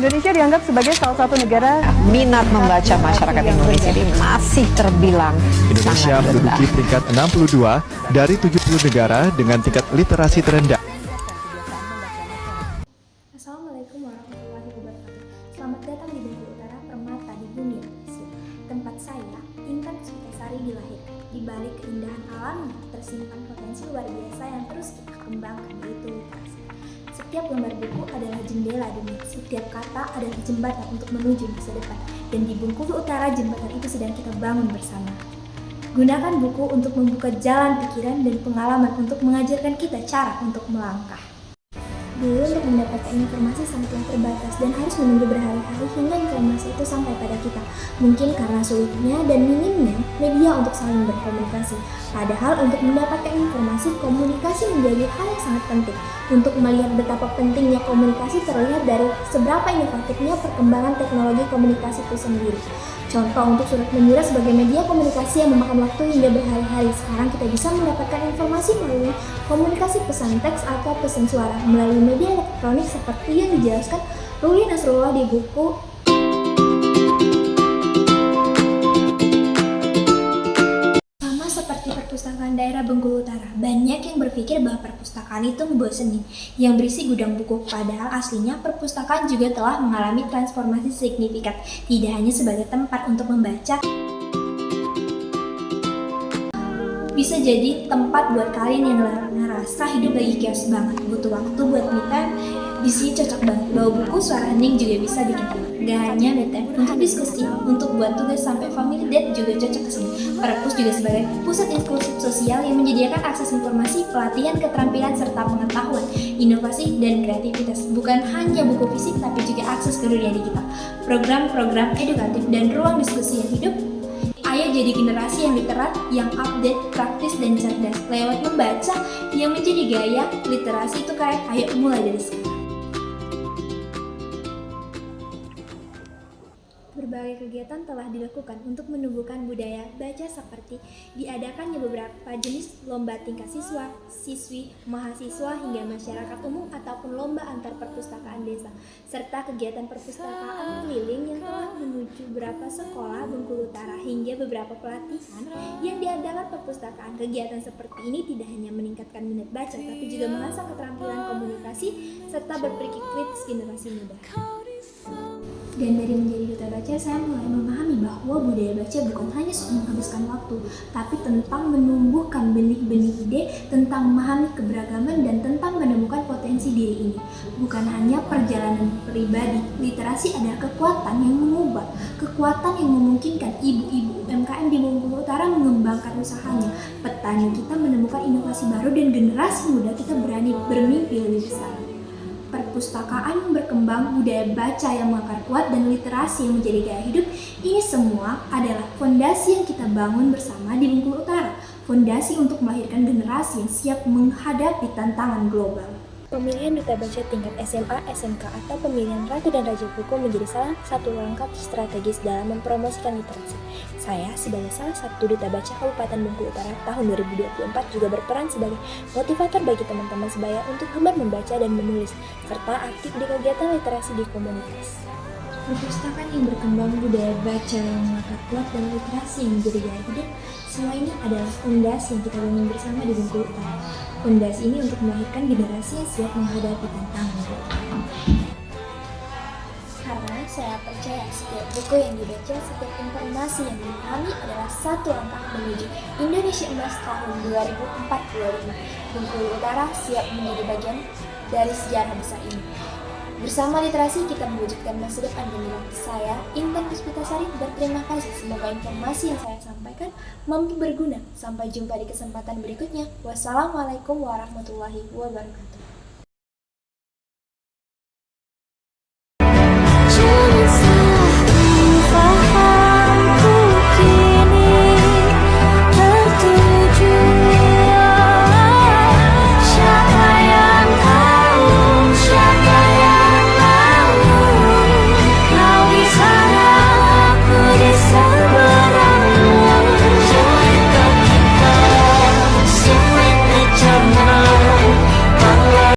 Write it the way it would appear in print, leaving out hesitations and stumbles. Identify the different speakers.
Speaker 1: Indonesia dianggap sebagai salah satu negara
Speaker 2: Minat membaca masyarakat Indonesia ini masih terbilang
Speaker 3: Indonesia
Speaker 2: sangat rendah.
Speaker 3: menduduki peringkat 62 dari 70 negara dengan tingkat literasi terendah.
Speaker 4: Assalamualaikum warahmatullahi wabarakatuh. Selamat datang di Bengkulu Utara, Permata di Bumi Indonesia. Tempat saya, Intan Puspitasari, dilahirkan. Di balik keindahan alamnya, tersimpan potensi luar biasa yang terus kita kembangkan, yaitu literasi. Setiap lembar buku adalah jendela dunia, setiap kata adalah jembatan untuk menuju masa depan. Dan di Bengkulu Utara, jembatan itu sedang kita bangun bersama. Gunakan buku untuk membuka jalan pikiran dan pengalaman untuk mengajarkan kita cara untuk melangkah. Dulu untuk mendapatkan informasi sangatlah terbatas dan harus menunggu berhari-hari hingga informasi itu sampai pada kita. Mungkin karena sulitnya dan minimnya media untuk saling berkomunikasi. Padahal untuk mendapatkan informasi, komunikasi menjadi hal yang sangat penting. Untuk melihat betapa pentingnya komunikasi terlihat dari seberapa inovatifnya perkembangan teknologi komunikasi itu sendiri. Contoh untuk surat menyurat sebagai media komunikasi yang memakan waktu hingga berhari-hari. Sekarang kita bisa mendapatkan informasi melalui komunikasi pesan teks atau pesan suara melalui media elektronik seperti yang dijelaskan Ruli Nasrullah di buku sama seperti perpustakaan daerah Bengkulu Utara. Banyak yang berpikir bahwa perpustakaan itu membosankan yang berisi gudang buku, padahal aslinya perpustakaan juga telah mengalami transformasi signifikan, tidak hanya sebagai tempat untuk membaca, bisa jadi tempat buat kalian yang ngerasa hidup lagi chaos banget, butuh waktu buat me time. Di sini cocok banget, bawa buku, suara hening juga bisa bikin tenang. Gak hanya me time, untuk diskusi, untuk buat tugas sampai family date juga cocok kesini. Perpus juga sebagai pusat inklusif sosial yang menyediakan akses informasi, pelatihan, keterampilan, serta pengetahuan, inovasi, dan kreativitas. Bukan hanya buku fisik, tapi juga akses ke dunia digital, program-program edukatif, dan ruang diskusi yang hidup. Ayo jadi generasi yang literat, yang update, praktis, dan cerdas. Lewat membaca yang menjadi gaya, literasi itu keren. Ayo mulai dari sekarang. Berbagai kegiatan telah dilakukan untuk menumbuhkan budaya baca seperti diadakannya beberapa jenis lomba tingkat siswa, siswi, mahasiswa, hingga masyarakat umum ataupun lomba antar perpustakaan desa, serta kegiatan perpustakaan keliling yang telah menuju beberapa sekolah Bengkulu Utara hingga beberapa pelatihan yang diadakan perpustakaan. Kegiatan seperti ini tidak hanya meningkatkan minat baca, tapi juga mengasah keterampilan komunikasi serta berpikir kritis generasi muda. Dan dari menjadi duta baca, saya mulai memahami bahwa budaya baca bukan hanya soal menghabiskan waktu, tapi tentang menumbuhkan benih-benih ide, tentang memahami keberagaman, dan tentang menemukan potensi diri ini. Bukan hanya perjalanan pribadi, literasi adalah kekuatan yang mengubah, kekuatan yang memungkinkan ibu-ibu UMKM di Bengkulu Utara mengembangkan usahanya, petani kita menemukan inovasi baru, dan generasi muda kita berani bermimpi lebih besar. Perpustakaan yang berkembang, budaya baca yang mengakar kuat, dan literasi yang menjadi gaya hidup, ini semua adalah fondasi yang kita bangun bersama di Bengkulu Utara. Fondasi untuk melahirkan generasi yang siap menghadapi tantangan global. Pemilihan duta baca tingkat SMA, SMK, atau pemilihan Ratu dan Raja Buku menjadi salah satu langkah strategis dalam mempromosikan literasi. Saya sebagai salah satu duta baca Kabupaten Bengkulu Utara tahun 2024 juga berperan sebagai motivator bagi teman-teman sebaya untuk gemar membaca dan menulis, serta aktif di kegiatan literasi di komunitas. Perpustakaan yang berkembang, budaya baca yang mengakar kuat, dan literasi yang menjadi gaya hidup, semua ini adalah fondasi yang kita bangun bersama di Bengkulu Utara. Fondasi ini untuk melahirkan generasi yang siap menghadapi tantangan global. Karena saya percaya setiap buku yang dibaca, setiap informasi yang dipahami adalah satu langkah menuju Indonesia Emas tahun 2045. Bengkulu Utara siap menjadi bagian dari sejarah besar ini. Bersama literasi kita mewujudkan masa depan gemilang. Saya, Intan Puspitasari, berterima kasih. Semoga informasi yang saya sampaikan mampu berguna. Sampai jumpa di kesempatan berikutnya. Wassalamualaikum warahmatullahi wabarakatuh.